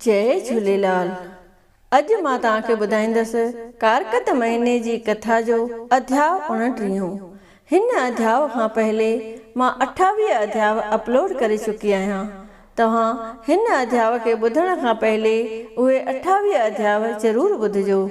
जय झूलेलाल। अज मां तव्हांखे ॿुधाईंदसि कारकत महीने जी कथा जो अध्याय 29। हिन अध्याय खां पहले मां 28 अध्याय अपलोड करे चुकी आहियां। तव्हां हिन अध्याय खे ॿुधण खां पहले उहे 28 अध्याय ज़रूर ॿुधजो।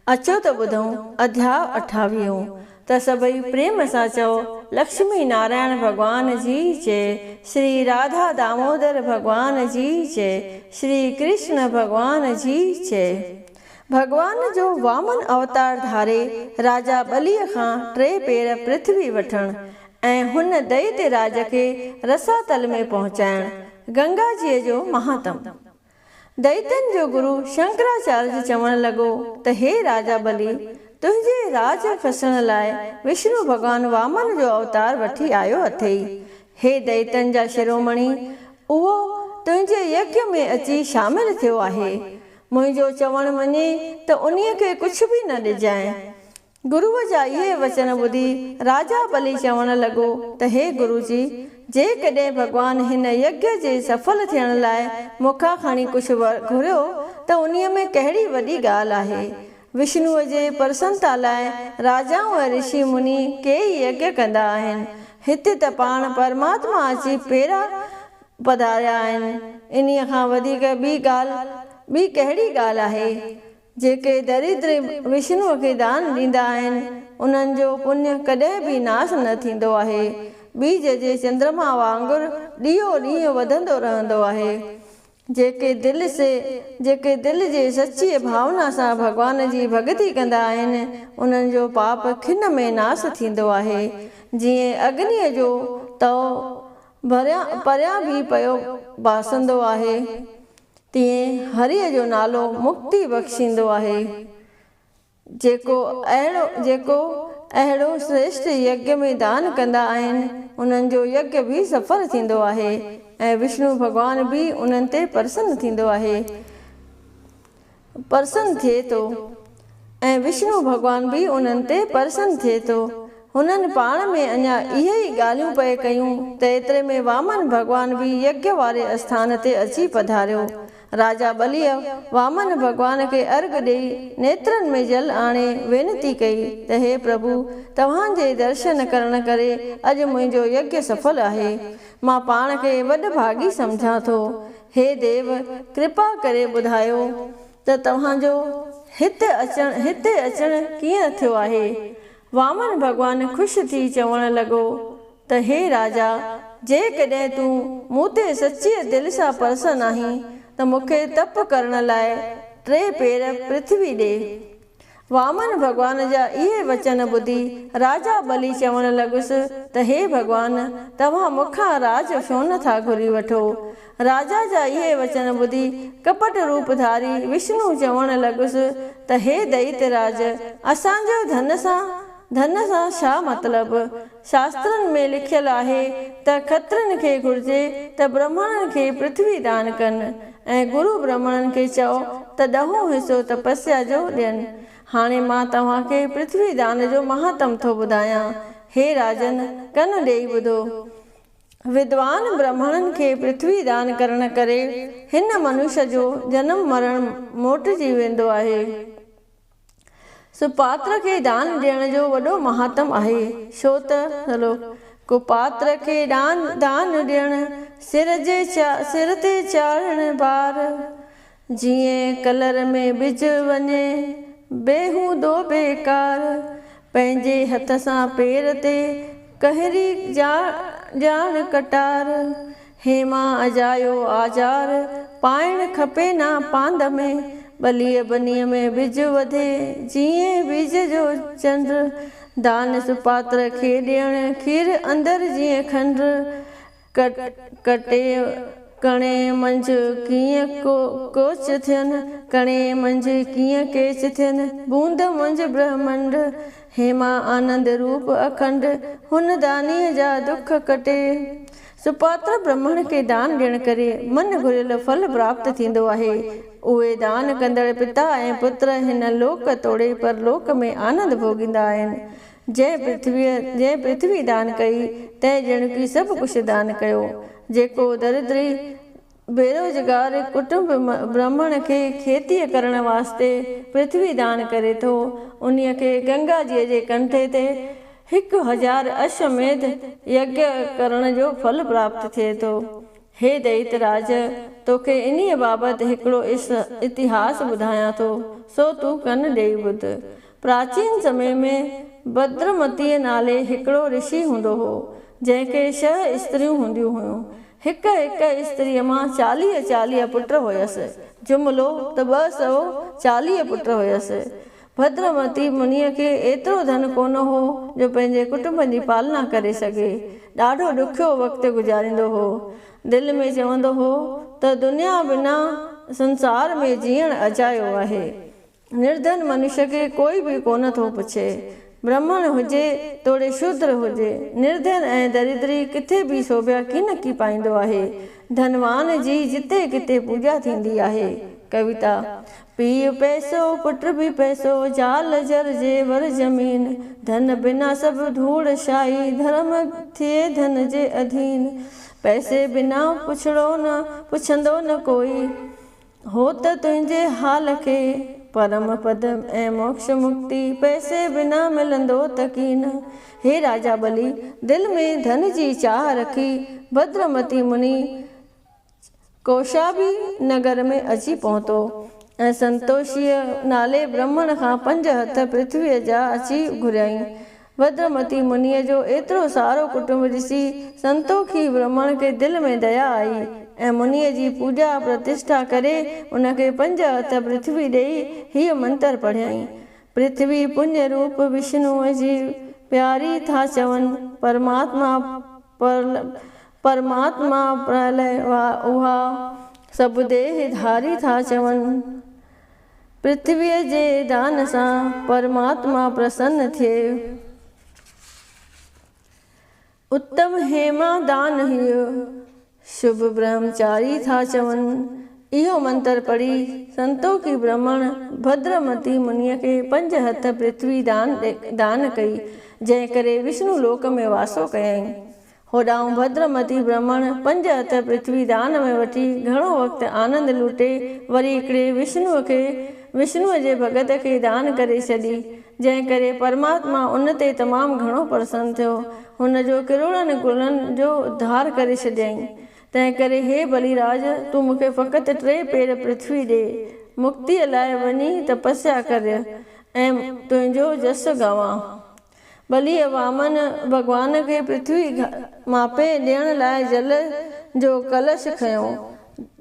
अचो त ॿुधूं अध्याय 28। त सभई प्रेम सां चओ लक्ष्मी नारायण भगवान जी जय, श्री राधा दामोदर भगवान जी जय, श्री कृष्ण भगवान जी जय। भगवान जो वामन अवतार धारे राजा बलीअ खां 3 पेर पृथ्वी वठण ऐं हुन दैत्य राज खे रसातल में पहुचाइण। गंगा जी जो महात्म। दैत्यन जो गुरु शंकराचार्य चवण लॻो त हे राजा बली, तुंहिंजे राज खसण लाइ विष्णु भगवान वामन जो अवतार वठी आयो अथई। हे दैत्यन जा शिरोमणि, उहो तुंहिंजे यज्ञ में अची शामिल थियो आहे। मुंहिंजो चवण मञे त उन्हीअ खे कुझु बि न ॾिजांइ। गुरुअ जा इहे वचन ॿुधी राजा बली चवण लॻो त हे गुरुजी, जेकॾहिं भगवान हिन यज्ञ जे सफल थियण लाइ मूंखां खणी कुझु घुरियो त उन्हीअ में कहिड़ी वॾी ॻाल्हि आहे। विष्णुअ जे प्रसन्नता लाइ राजाऊं ऐं ऋषि मुनि कई यज्ञ कंदा आहिनि। हिते त पाण परमात्मा अची पेरा पधारिया आहिनि। इन्हीअ खां वधीक ॿी कहिड़ी ॻाल्हि आहे। जेके दरिद्र विष्णुअ खे दान ॾींदा आहिनि उन्हनि जो पुण्य कॾहिं बि नाश न थींदो आहे। बीज जे चंद्रमा वांगुरु ॾींहों ॾींहुं वधंदो रहंदो आहे। जेके दिलि जे सची भावना सां भगवान जी भॻिती कंदा आहिनि उन्हनि जो पाप खिन में नाश थींदो आहे। जीअं अग्नीअ जो तओ परियां बि पियो बासंदो आहे, तीअं हरिअ जो नालो मुक्ति बख़्शींदो आहे। जेको अहिड़ो श्रेष्ठ यज्ञ में दान कंदा आहिनि उन्हनि जो यज्ञ बि सफल थींदो आहे ऐं विष्णु भगवान बि उन्हनि ते प्रसन्न थिए थो। हुननि पाण में अञा इहे ई ॻाल्हियूं पए कयूं त एतिरे में वामन भगवान बि यज्ञ वारे आस्थान ते अची पधारियो। राजा बलीअ वामन भगवान खे अर्घ ॾेई नेत्रनि में जल आणे वेनती कई त हे प्रभु, तव्हांजे दर्शन करण करे अॼु मुंहिंजो यज्ञ सफल आहे। मां पाण खे वॾभागी सम्झां थो। हे देव, कृपा करे ॿुधायो त तव्हांजो हिते अचण कीअं थियो आहे। वामन भगवान ख़ुशि थी चवण लॻो त हे राजा, जेकॾहिं तूं मूं ते सच्चीअ दिलि सां प्रसन्न आहीं त मूंखे तप करण लाइ 3 पेर पृथ्वी ॾे। वामन भगवान जा इहे वचन ॿुधी राजा बली चवण लॻुसि त हे भगवान, तव्हां मूंखां राज छो नथा घुरी वठो। राजा जा इहे वचन ॿुधी कपट रूप धारी विष्णु चवण लॻुसि त हे दैत्य राज, असांजो धन सां छा मतिलबु। शास्त्रनि में लिखियल आहे त खत्रनि खे घुर्जे त ब्राह्मणनि खे पृथ्वी दान कनि ऐं गुरु ब्राह्मणनि खे चओ त 1/2 हिसो तपस्या जो ॾियनि। हाणे मां तव्हांखे पृथ्वी दान जो महात्म थो ॿुधायां। हे राजन, कन ॾेई ॿुधो। विद्वान ब्राह्मणनि खे पृथ्वी दान करण करे हिन मनुष्य जो जनम मरण मोटिजी वेंदो आहे। सुपात्र खे दान ॾियण जो वॾो महात्म आहे। छो त कुपात्र खे दान ॾियण सिर ते चाढ़ण बार। जीअं कलर में बिज वञे बेहूदो बेकार। पंहिंजे हथ सां पेर ते कहरी जान कटार। हेमा अजायो आजार पाइण खपे ना पांद में। बलीअ बनीअ में बिज वधे जीअं बीज जो चंद्र। दान सुपात्र खे ॾियण खीर अंदरि जीअं खंड। कटे कणे मंझि कीअं कोच थियनि, कणे मंझि कीअं केच थियनि। बूंद मंझि ब्रह्मंड, हेमा आनंद रूप अखंड। हुन दानीअ जा दुख कटे। सुपात्र ब्राह्मण खे दान ॾियण करे मन घुरियल फल प्राप्त थींदो आहे। उहे दान कंदड़ पिता ऐं पुत्र हिन लोक तोड़े परलोक में आनंद भोगींदा आहिनि। जंहिं पृथ्वी दान कई तंहिं ॼण की सभु कुझु दान कयो। जेको दरिद्री बेरोज़गार कुटुंब ब्राह्मण खे खेती करण वास्ते पृथ्वी दान करे थो, उन्हीअ खे गंगा जीअ जे कंठे ते 1000 अश्वमेध यज्ञ करण जो फल प्राप्त थिए थो। हे दैतराज, तोखे इन्हीअ बाबति हिकिड़ो इतिहास ॿुधायां थो, सो तूं कन ॾेई ॿुध। प्राचीन समय में भद्रमतीअ नाले हिकिड़ो ऋषि हूंदो हो, जंहिंखे 6 स्त्रियूं हूंदियूं हुयूं। हिक स्त्रीअ मां 40 पुट हुयसि, जुमिलो त 240 पुट हुयसि। भद्रमती मुनीअ खे एतिरो धन कोन हो जो पंहिंजे कुटुंब जी पालना करे सघे। ॾाढो ॾुखियो वक़्तु गुज़ारींदो हो। दिलि में चवंदो हो त दुनिया बिना संसार में जीअण अजायो आहे। निर्धन मनुष्य खे कोई बि कोन थो पुछे, ब्राह्मण हुजे तोड़े शूद्र हुजे, निर्धन ऐं दरिद्री किथे बि शोभा कीन की पाईंदो आहे। धनवान जी जिते किथे पूॼा थींदी आहे। कविता। पीउ पैसो पुट भी पैसो, जाल जर जेवर जमीन, धन बिना सब धूड़ शाही, धर्म थिए धन जे अधीन। पैसे बिना पुछंदो न कोई, हो त तुंहिंजे हाल खे, परम पद ऐं मोक्ष मुक्ति पैसे बिना मिलंदो तकीन। हे राजा बलि, दिल में धन जी चाह रखी भद्रमती मुनि कौशांबी नगर में अची पहुतो ऐं संतोषीअ नाले ब्राह्मण खां 5 हथ पृथ्वीअ जा अची घुरियाईं। भद्रमती मुनीअ जो एतिरो सारो कुटुंब ॾिसी संतोखी ब्राह्मण खे दिलि में दया आई ऐं मुनीअ जी पूॼा प्रतिष्ठा करे उनखे 5 हथ पृथ्वी ॾेई हीअ मंत्र पढ़ियईं। पृथ्वी पुण्य रूप विष्णुअ जी प्यारी था चवनि, परमात्मा प्रलय उहा सभु देह धारी था चवनि। पृथ्वीअ जे दान सां परमात्मा प्रसन्न थिए। उत्तम हेमा दान हीअ शुभ ब्रह्मचारी था चवनि। इहो मंत्र पढ़ी संतोखी ब्राह्मण भद्रमती मुनीअ खे 5 हथ पृथ्वी दान कई, जंहिं करे विष्णु लोक में वासो कयईं। होॾां भद्रमती ब्राह्मण 5 हथ पृथ्वी दान में वठी घणो वक़्तु आनंद लूटे वरी हिकिड़े विष्णुअ जे भगत खे दान करे छॾी, जंहिं करे परमात्मा उन ते तमामु घणो प्रसन्न थियो। हुन जो किरोड़नि गुणनि जो उद्धार करे छॾियईं। तंहिं करे हे बलिराज, तूं मूंखे फ़क़ति 3 पेर पृथ्वी ॾे, मुक्तीअ लाइ वञी तपस्या कर ऐं तुंहिंजो जस गावां। बलीअ वामन भॻवान खे पृथ्वी मापे ॾियण लाइ जल जो कलश खयो,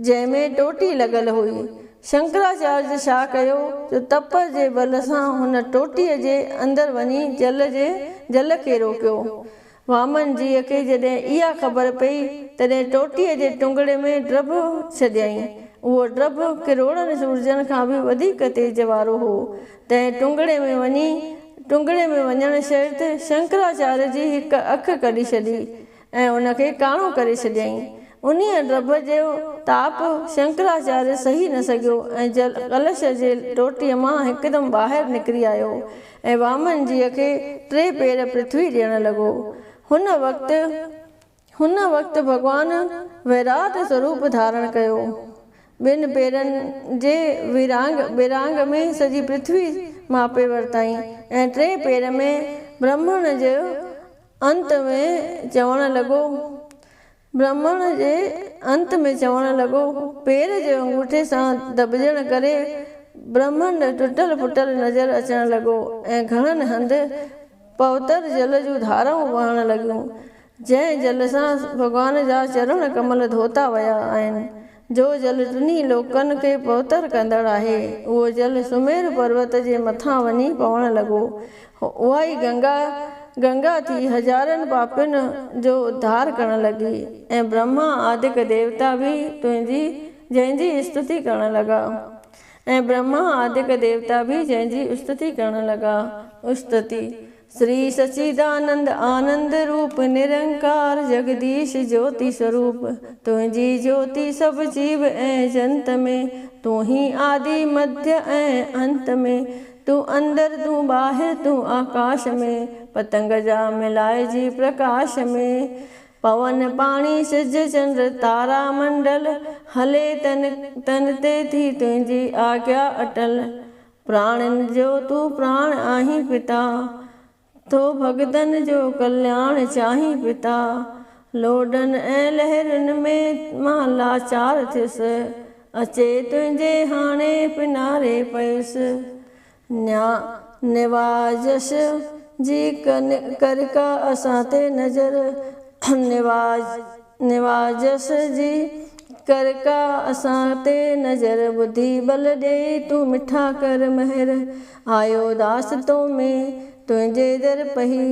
जंहिंमें टोटी लॻल हुई। शंकराचार्य छा कयो जो तप जे बल सां हुन टोटीअ जे अंदरि वञी जल खे रोकियो। वामन जीअ खे जॾहिं इहा ख़बर पई तॾहिं टोटीअ जे टुंगड़े में ड्रभ छॾियईं। उहो ड्रभ किरोड़नि सूरजनि खां बि वधीक तेज वारो हो। तंहिं टुंगड़े में वञण शर्त शंकराचार्य जी हिकु अखि कढी छॾी ऐं उनखे काणो करे छॾियईं। उन्हीअ ड्रभ जो ताप शंकराचार्य सही न सघियो ऐं कलश जे टोटीअ मां हिकदमि ॿाहिरि निकिरी आयो ऐं वामन जीअ खे 3 पेर पृथ्वी ॾियण लॻो। हुन वक़्तु भॻवान विराट स्वरूप धारण कयो। 2 पेरनि जे विरांग में सॼी पृथ्वी मापे वरिताई ऐं 3 पेर में ब्राह्मण जे अंत में चवण लॻो, पेर जे अंगूठे सां दॿजण करे ब्रह्मंड टुटल फुटल नज़र अचण लॻो ऐं घणनि हंधि पवित्र जल जूं धाराऊं वहण लॻियूं, जंहिं जल सां भॻवान जा चरण कमल धोता विया आहिनि। जो जल 2 लोकनि खे पवित्र कंदड़ आहे, उहो जल सुमेर पर्वत जे मथां वञी पवण लॻो। उहा ई गंगा थी हज़ारनि पापियुनि जो उद्धार करण लॻी ऐं ब्रह्मा आदिक देवता बि जंहिंजी स्तुति करण लॻा। स्तुति। श्री सच्चिदानंद आनंद रूप निरंकार जगदीश ज्योति स्वरूप, तुंहिंजी ज्योति सब जीव ऐं जंत में, तूं ही आदि मध्य ऐं अंत में, तूं अंदर तूं ॿाहिरि तूं आकाश में, पतंग जा मिलाए जी प्रकाश में, पवन पाणी सिज चंद्र तारा मंडल हले तन तन ते थी तुंहिंजी आज्ञा अटल। प्राणन जो तू प्राण आहीं पिता तो भगतन जो कल्याण चाहीं पिता। लोडन ऐं लहरुनि में मां लाचार थियुसि अचे तुंहिंजे हाणे पिनारे पयुसि। निवाजस जी कर का असां ते नज़र निवाजस जी कर का असां ते नज़र ॿुधी बल ॾे तूं मिठा कर महर। आयो दास तो में तुंहिंजे दर पही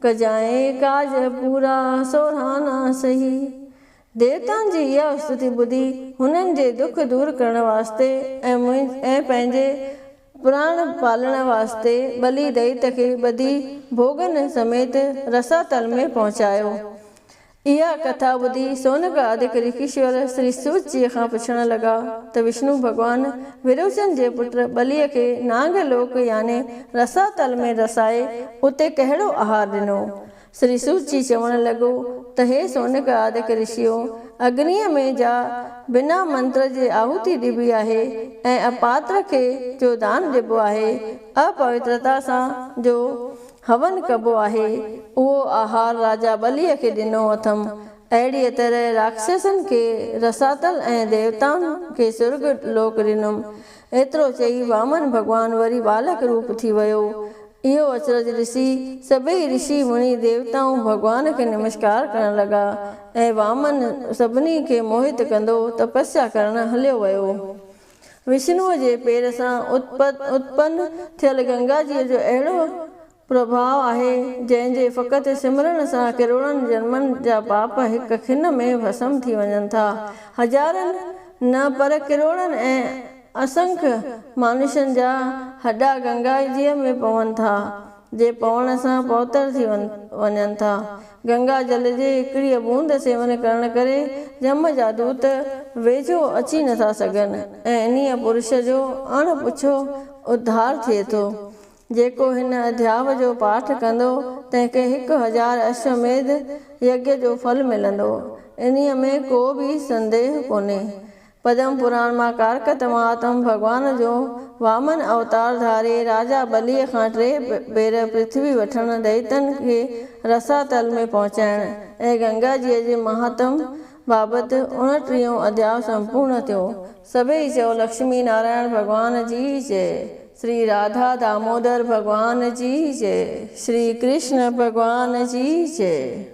कजाए काज पूरा सोहाना सही। देवताउनि जी इहा स्तुति ॿुधी हुननि जे दुख दूर करण वास्ते ऐं पंहिंजे प्राण पालण वास्ते बलि दैत खे ॿधी भोगन समेत रसातल में पहुचायो। इहा कथा ॿुधी सोनक आदिक ऋषिश्वर श्री सूत जी खां पुछण लॻा त विष्णु भॻवानु विरोचन जे पुट बलीअ खे नागलोक याने रसातल में रसाए उते कहिड़ो आहार ॾिनो। श्री सूत जी चवण लॻो त हे सोनक आदिक ऋषियो, अग्नीअ में जा बिना मंत्र जे आहुति ॾिबी आहे ऐं अपात्र खे जो दान ॾिबो आहे, अपवित्रता सां जो हवन कबो आहे, उहो आहार राजा बलीअ खे ॾिनो अथमि। अहिड़ीअ तरह राक्षसनि खे रसातल ऐं देवताउनि खे सुर्ग लोक ॾिनुमि। एतिरो चई वामन भॻवानु वरी बालक रूप थी वियो। इहो अचरज ॾिसी सभई ऋषि मुनि देवताऊं भॻवान खे नमस्कार करण लॻा ऐं वामन सभिनी खे मोहित कंदो तपस्या करण हलियो वियो। विष्णुअ जे पेर सां उत्पन्न थियल गंगा जीअ जो अहिड़ो प्रभाव आहे जंहिंजे फ़क़ति सिमरण सां करोड़नि जन्मनि जा पाप हिकु खिन में भस्म थी वञनि था। हज़ारनि न पर करोड़नि ऐं असंख्य मानुषनि जा हॾा गंगा जीअ में पवनि था, जे पवण सां पवित्र थी वञनि था। गंगा जल जे हिकिड़ी बूंद सेवन करण करे जम जा दूत वेझो अची नथा सघनि ऐं इन्हीअ पुरुष जो अणपुछो उद्धार थिए थो। जेको हिन अध्याय जो पाठ कंदो तंहिंखे 1000 अश्वमेध यज्ञ जो फल मिलंदो। इन्हीअ में को बि संदेह कोन्हे। पद्म पुराण मां कारकत महात्म भॻवान जो वामन अवतार धारे राजा बलीअ खां 3 भेर पृथ्वी वठण दैतन खे रसातल में पहुचाइण ऐं गंगा जीअ जे महात्म बाबति 29 अध्याय संपूर्ण थियो। सभई चयो लक्ष्मी नारायण भॻवान जी जय। श्री राधा दामोदर भगवान जी जय। श्री कृष्ण भगवान जी जय।